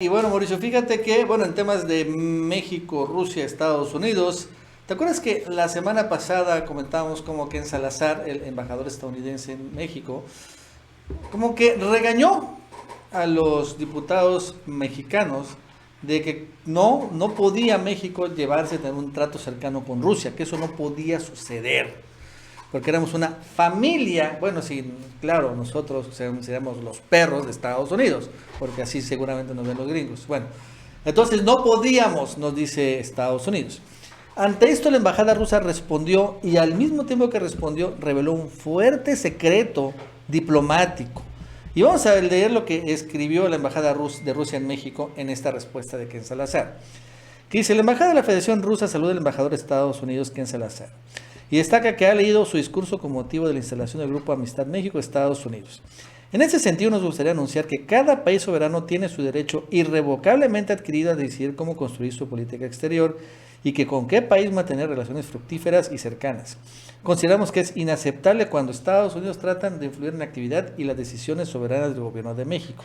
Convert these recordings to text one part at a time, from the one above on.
Y bueno, Mauricio, fíjate que, bueno, en temas de México, Rusia, Estados Unidos, ¿te acuerdas que la semana pasada comentábamos como que en Salazar, el embajador estadounidense en México, como que regañó a los diputados mexicanos de que no podía México llevarse a tener un trato cercano con Rusia, que eso no podía suceder? Porque éramos una familia, bueno, sí, claro, nosotros seríamos los perros de Estados Unidos, porque así seguramente nos ven los gringos. Bueno, entonces no podíamos, nos dice Estados Unidos. Ante esto la embajada rusa respondió y al mismo tiempo que respondió reveló un fuerte secreto diplomático. Y vamos a leer lo que escribió la embajada de Rusia en México en esta respuesta de Ken Salazar. Que dice: la embajada de la Federación Rusa saluda al embajador de Estados Unidos, Ken Salazar, y destaca que ha leído su discurso con motivo de la instalación del Grupo Amistad México-Estados Unidos. En ese sentido, nos gustaría anunciar que cada país soberano tiene su derecho irrevocablemente adquirido a decidir cómo construir su política exterior y que con qué país mantener relaciones fructíferas y cercanas. Consideramos que es inaceptable cuando Estados Unidos tratan de influir en la actividad y las decisiones soberanas del gobierno de México.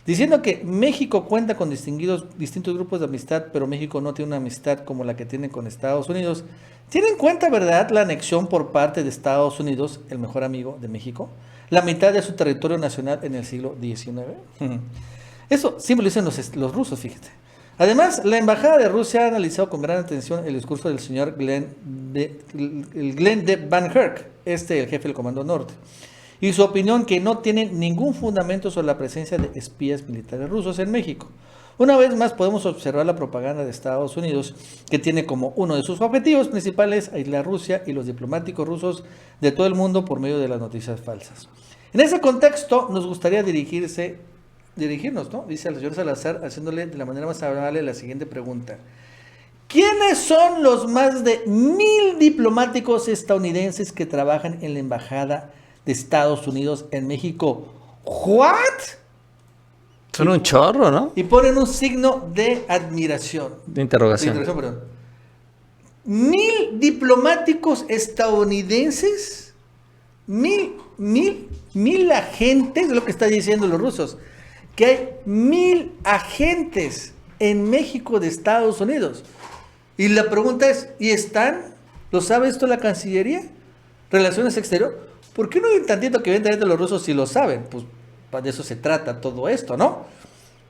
Diciendo que México cuenta con distintos grupos de amistad, pero México no tiene una amistad como la que tiene con Estados Unidos. ¿Tiene en cuenta, verdad, la anexión por parte de Estados Unidos, el mejor amigo de México, la mitad de su territorio nacional en el siglo XIX? Eso siempre lo dicen los rusos, fíjate. Además, la embajada de Rusia ha analizado con gran atención el discurso del señor Glenn de Van Herk, el jefe del Comando Norte, y su opinión que no tiene ningún fundamento sobre la presencia de espías militares rusos en México. Una vez más podemos observar la propaganda de Estados Unidos, que tiene como uno de sus objetivos principales aislar a Rusia y los diplomáticos rusos de todo el mundo por medio de las noticias falsas. En ese contexto nos gustaría dirigirnos, ¿no? Dice el señor Salazar, haciéndole de la manera más amable la siguiente pregunta: ¿quiénes son los más de 1,000 diplomáticos estadounidenses que trabajan en la embajada de Estados Unidos en México? ¿What? Son un chorro, ¿no? Y ponen un signo de admiración. De interrogación. Perdón. 1,000 diplomáticos estadounidenses, 1,000 agentes, es lo que están diciendo los rusos, que hay 1,000 agentes en México de Estados Unidos. Y la pregunta es, ¿y están? ¿Lo sabe esto la Cancillería? ¿Relaciones Exteriores? ¿Por qué no hay tantito que ven de los rusos si lo saben? Pues de eso se trata todo esto, ¿no?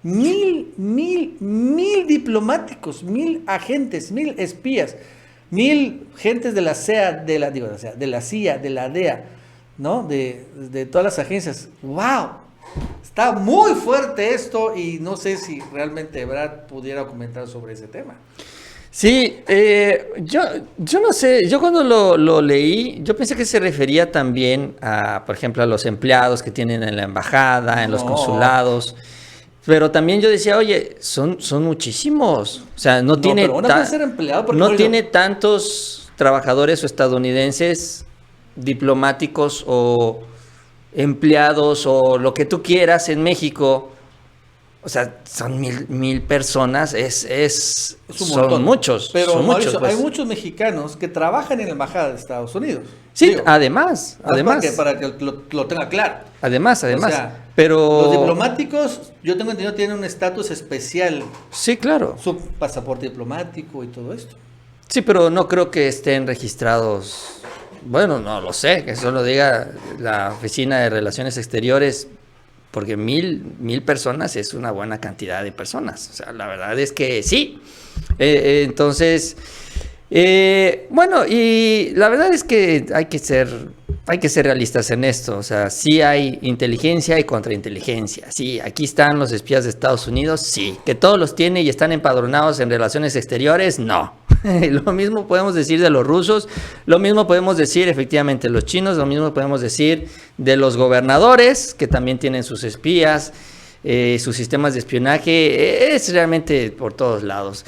1,000 diplomáticos, 1,000 agentes, 1,000 espías, 1,000 gentes de la CIA, de la CIA, de la DEA, ¿no? De todas las agencias. ¡Wow! Está muy fuerte esto y no sé si realmente Brad pudiera comentar sobre ese tema. Sí, yo no sé, yo cuando lo leí, yo pensé que se refería también a, por ejemplo, a los empleados que tienen en la embajada, en los consulados, pero también yo decía, oye, son muchísimos, o sea, no tiene tantos trabajadores o estadounidenses diplomáticos o empleados o lo que tú quieras en México. O sea, son mil personas, son muchos. Pero son Mauricio, muchos, pues. Hay muchos mexicanos que trabajan en la embajada de Estados Unidos. Sí, además. Para que lo tenga claro. Además. O sea, pero los diplomáticos, yo tengo entendido, tienen un estatus especial. Sí, claro. Su pasaporte diplomático y todo esto. Sí, pero no creo que estén registrados. Bueno, no lo sé, que eso lo diga la Oficina de Relaciones Exteriores. Porque 1,000 personas es una buena cantidad de personas. O sea, la verdad es que sí. Entonces, bueno, y la verdad es que hay que ser realistas en esto. O sea, sí hay inteligencia y contrainteligencia. Sí, aquí están los espías de Estados Unidos. Sí, que todos los tiene y están empadronados en relaciones exteriores. No. Lo mismo podemos decir de los rusos, lo mismo podemos decir efectivamente de los chinos, lo mismo podemos decir de los gobernadores, que también tienen sus espías, sus sistemas de espionaje, es realmente por todos lados.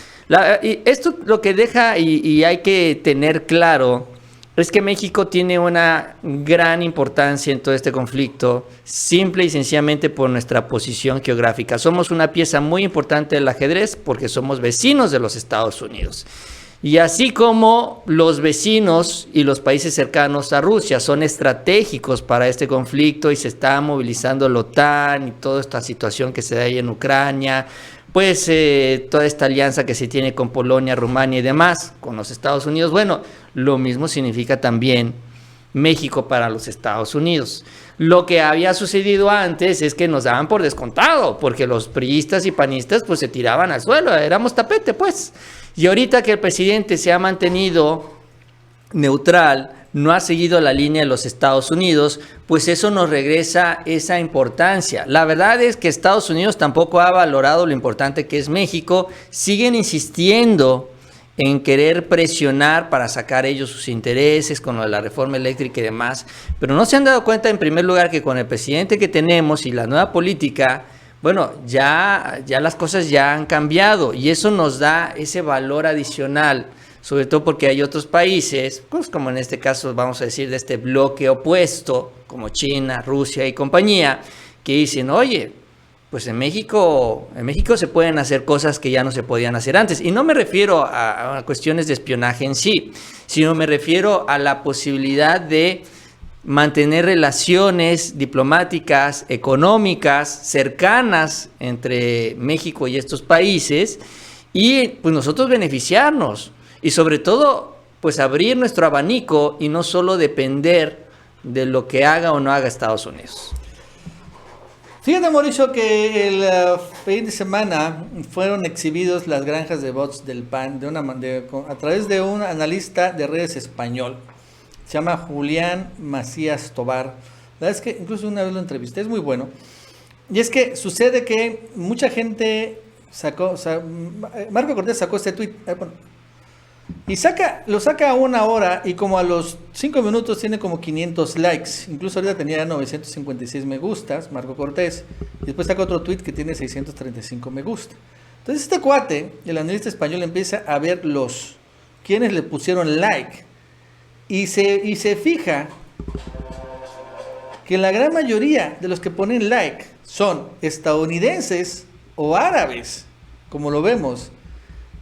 Y esto lo que deja y hay que tener claro es que México tiene una gran importancia en todo este conflicto, simple y sencillamente por nuestra posición geográfica. Somos una pieza muy importante del ajedrez porque somos vecinos de los Estados Unidos. Y así como los vecinos y los países cercanos a Rusia son estratégicos para este conflicto y se está movilizando la OTAN y toda esta situación que se da ahí en Ucrania, pues toda esta alianza que se tiene con Polonia, Rumania y demás, con los Estados Unidos, bueno, lo mismo significa también México para los Estados Unidos. Lo que había sucedido antes es que nos daban por descontado, porque los priistas y panistas pues se tiraban al suelo, éramos tapete pues. Y ahorita que el presidente se ha mantenido neutral, no ha seguido la línea de los Estados Unidos, pues eso nos regresa esa importancia. La verdad es que Estados Unidos tampoco ha valorado lo importante que es México, siguen insistiendo en querer presionar para sacar ellos sus intereses con lo de la reforma eléctrica y demás, pero no se han dado cuenta en primer lugar que con el presidente que tenemos y la nueva política, bueno, ya las cosas ya han cambiado y eso nos da ese valor adicional, sobre todo porque hay otros países, pues como en este caso vamos a decir de este bloque opuesto, como China, Rusia y compañía, que dicen, oye, pues en México se pueden hacer cosas que ya no se podían hacer antes. Y no me refiero a cuestiones de espionaje en sí, sino me refiero a la posibilidad de mantener relaciones diplomáticas, económicas, cercanas entre México y estos países y pues nosotros beneficiarnos y sobre todo pues abrir nuestro abanico y no solo depender de lo que haga o no haga Estados Unidos. Fíjate, Mauricio, que el fin de semana fueron exhibidos las granjas de bots del PAN a través de un analista de redes español. Se llama Julián Macías Tobar. La verdad es que incluso una vez lo entrevisté, es muy bueno. Y es que sucede que mucha gente Marco Cortés sacó este tweet. Y lo saca a 1 hora y como a los 5 minutos tiene como 500 likes. Incluso ahorita tenía 956 me gustas, Marco Cortés. Y después saca otro tweet que tiene 635 me gusta. Entonces este cuate, el analista español, empieza a ver quienes le pusieron like. Y se fija que la gran mayoría de los que ponen like son estadounidenses o árabes, como lo vemos.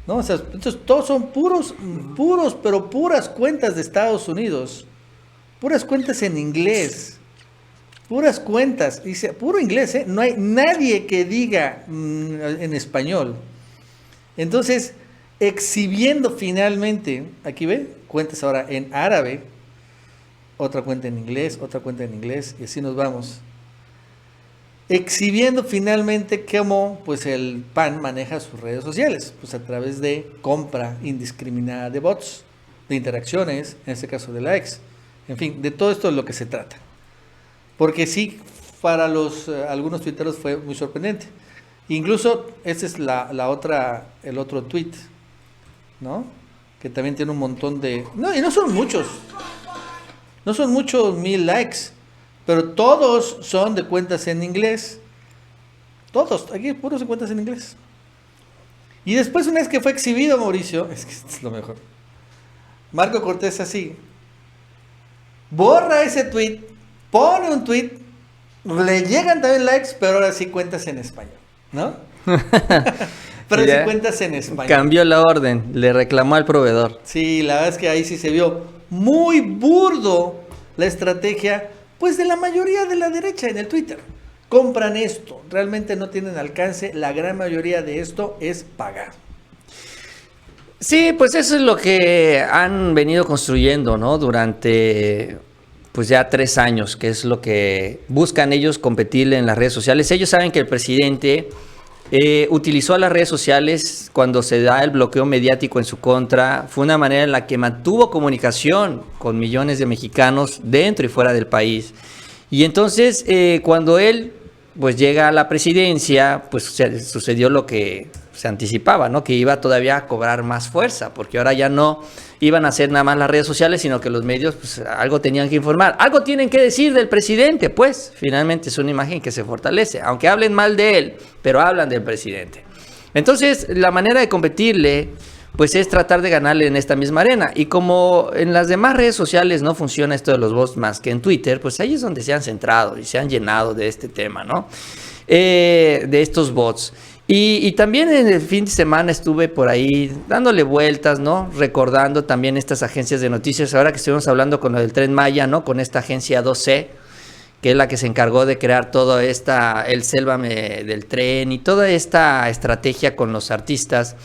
¿No? O sea, entonces todos son puras cuentas de Estados Unidos, puras cuentas en inglés, puras cuentas, dice, puro inglés, no hay nadie que diga en español. Entonces, exhibiendo finalmente, aquí ve, cuentas ahora en árabe, otra cuenta en inglés, otra cuenta en inglés, y así nos vamos. Exhibiendo finalmente cómo pues el PAN maneja sus redes sociales, pues a través de compra indiscriminada de bots, de interacciones, en este caso de likes, en fin, de todo esto es lo que se trata. Porque sí, para algunos tuiteros fue muy sorprendente. Incluso este es el otro tweet, ¿no? Que también tiene un montón de... No, y no son muchos 1000 likes. Pero todos son de cuentas en inglés. Todos, aquí puros de cuentas en inglés. Y después, una vez que fue exhibido, Mauricio, es que esto es lo mejor. Marco Cortés así, borra ese tweet, pone un tweet, le llegan también likes, pero ahora sí cuentas en español, ¿no? Pero sí cuentas en español. Cambió la orden, le reclamó al proveedor. Sí, la verdad es que ahí sí se vio muy burdo la estrategia, pues de la mayoría de la derecha en el Twitter. Compran esto, realmente no tienen alcance, la gran mayoría de esto es pagar. Sí, pues eso es lo que han venido construyendo, ¿no? Durante pues ya 3 años, que es lo que buscan ellos competirle en las redes sociales. Ellos saben que el presidente utilizó las redes sociales cuando se da el bloqueo mediático en su contra. Fue una manera en la que mantuvo comunicación con millones de mexicanos dentro y fuera del país. Y entonces cuando él pues llega a la presidencia, pues sucedió lo que se anticipaba, ¿no? Que iba todavía a cobrar más fuerza, porque ahora ya no iban a hacer nada más las redes sociales, sino que los medios pues algo tenían que informar, algo tienen que decir del presidente, pues finalmente es una imagen que se fortalece, aunque hablen mal de él, pero hablan del presidente. Entonces la manera de competirle pues es tratar de ganarle en esta misma arena, y como en las demás redes sociales no funciona esto de los bots más que en Twitter, pues ahí es donde se han centrado y se han llenado de este tema, ¿no? De estos bots. Y también en el fin de semana estuve por ahí dándole vueltas, ¿no? Recordando también estas agencias de noticias. Ahora que estuvimos hablando con lo del Tren Maya, ¿no? Con esta agencia 2C, que es la que se encargó de crear todo el Sélvame del tren y toda esta estrategia con los artistas.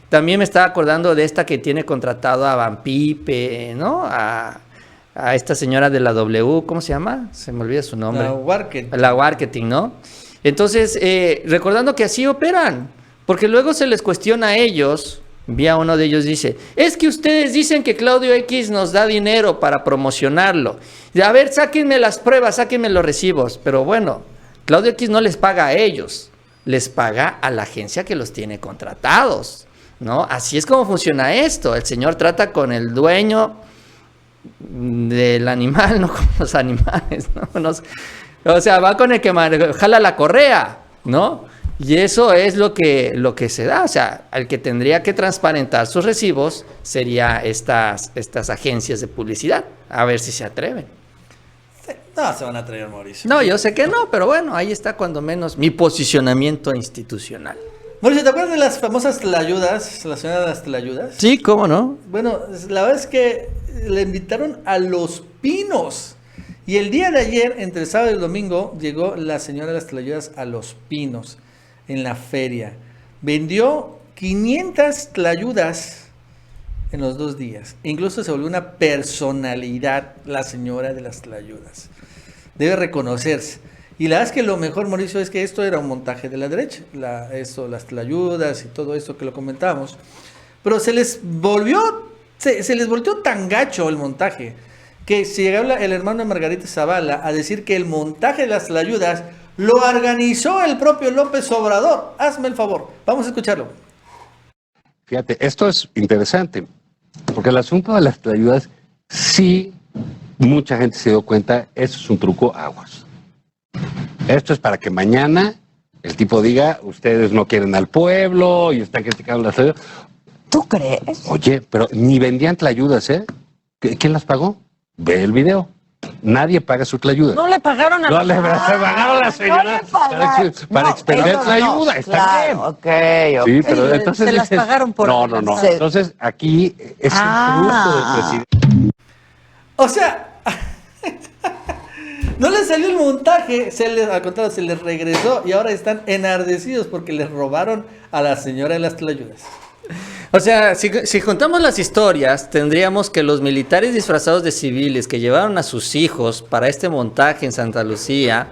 También me estaba acordando de esta que tiene contratado a Van Pipe, ¿no? A esta señora de la W, ¿cómo se llama? Se me olvida su nombre. La Marketing, ¿no? Entonces, recordando que así operan, porque luego se les cuestiona a ellos, vi a uno de ellos dice, es que ustedes dicen que Claudio X nos da dinero para promocionarlo. A ver, sáquenme las pruebas, sáquenme los recibos. Pero bueno, Claudio X no les paga a ellos, les paga a la agencia que los tiene contratados, ¿no? Así es como funciona esto. El señor trata con el dueño del animal, no con los animales, ¿no? O sea, va con el que jala la correa, ¿no? Y eso es lo que se da. O sea, el que tendría que transparentar sus recibos sería estas agencias de publicidad. A ver si se atreven. No, se van a atrever, Mauricio. No, yo sé que no, pero bueno, ahí está cuando menos mi posicionamiento institucional. Mauricio, ¿te acuerdas de las famosas tlayudas? La señora de las tlayudas. Sí, ¿cómo no? Bueno, la verdad es que le invitaron a Los Pinos. Y el día de ayer, entre el sábado y el domingo, llegó la señora de las tlayudas a Los Pinos, en la feria. Vendió 500 tlayudas en los 2 días. Incluso se volvió una personalidad la señora de las tlayudas. Debe reconocerse. Y la verdad es que lo mejor, Mauricio, es que esto era un montaje de la derecha. Las tlayudas y todo esto que lo comentamos. Pero se les volvió tan gacho el montaje, que se llegó el hermano de Margarita Zavala a decir que el montaje de las tlayudas lo organizó el propio López Obrador. Hazme el favor, vamos a escucharlo. Fíjate, esto es interesante, porque el asunto de las tlayudas, sí, mucha gente se dio cuenta, eso es un truco aguas. Esto es para que mañana el tipo diga, ustedes no quieren al pueblo y están criticando las tlayudas. ¿Tú crees? Oye, pero ni vendían tlayudas, ¿eh? ¿Quién las pagó? Ve el video. Nadie paga su tlayuda. No le pagaron a No le pagaron a la señora para expender tlayuda. Está bien. Ok. Sí, pero entonces se las pagaron por... No. Entonces aquí es un truco del presidente. O sea, no les salió el montaje, al contrario, se les regresó y ahora están enardecidos porque les robaron a la señora de las tlayudas. O sea, si juntamos las historias, tendríamos que los militares disfrazados de civiles que llevaron a sus hijos para este montaje en Santa Lucía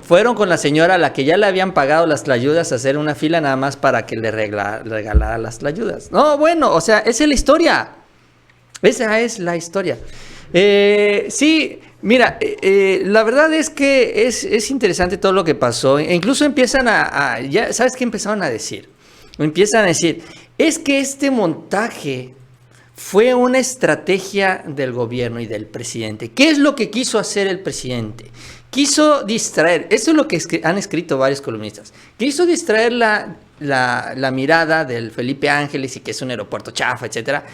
fueron con la señora a la que ya le habían pagado las tlayudas a hacer una fila nada más para que le regalara las tlayudas. No, bueno, o sea, esa es la historia. Esa es la historia. Sí, mira, la verdad es que es interesante todo lo que pasó. E incluso empiezan ya, ¿sabes qué empezaron a decir? Empiezan a decir, es que este montaje fue una estrategia del gobierno y del presidente. ¿Qué es lo que quiso hacer el presidente? Quiso distraer, eso es lo que han escrito varios columnistas, quiso distraer la mirada del Felipe Ángeles y que es un aeropuerto chafa, etcétera,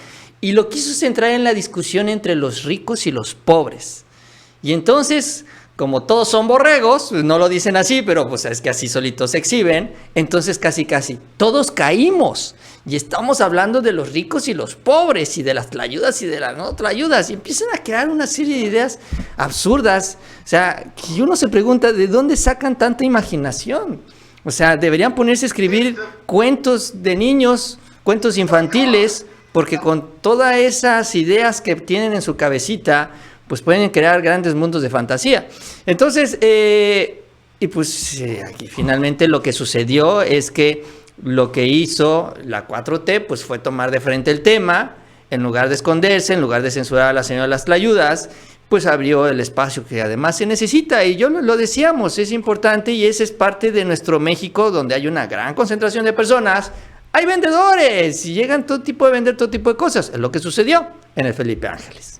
y lo quiso centrar en la discusión entre los ricos y los pobres. Y entonces, como todos son borregos, no lo dicen así, pero pues es que así solitos se exhiben, entonces casi todos caímos. Y estamos hablando de los ricos y los pobres, y de las tlayudas y de las no tlayudas, y empiezan a crear una serie de ideas absurdas. O sea, que uno se pregunta, ¿de dónde sacan tanta imaginación? O sea, deberían ponerse a escribir cuentos de niños, cuentos infantiles, porque con todas esas ideas que tienen en su cabecita, pues pueden crear grandes mundos de fantasía. Entonces, aquí finalmente lo que sucedió es que lo que hizo la 4T, pues fue tomar de frente el tema, en lugar de esconderse, en lugar de censurar a la señora de las tlayudas, pues abrió el espacio que además se necesita. Y yo lo decíamos, es importante y ese es parte de nuestro México, donde hay una gran concentración de personas. Hay vendedores y llegan todo tipo de vender todo tipo de cosas. Es lo que sucedió en el Felipe Ángeles.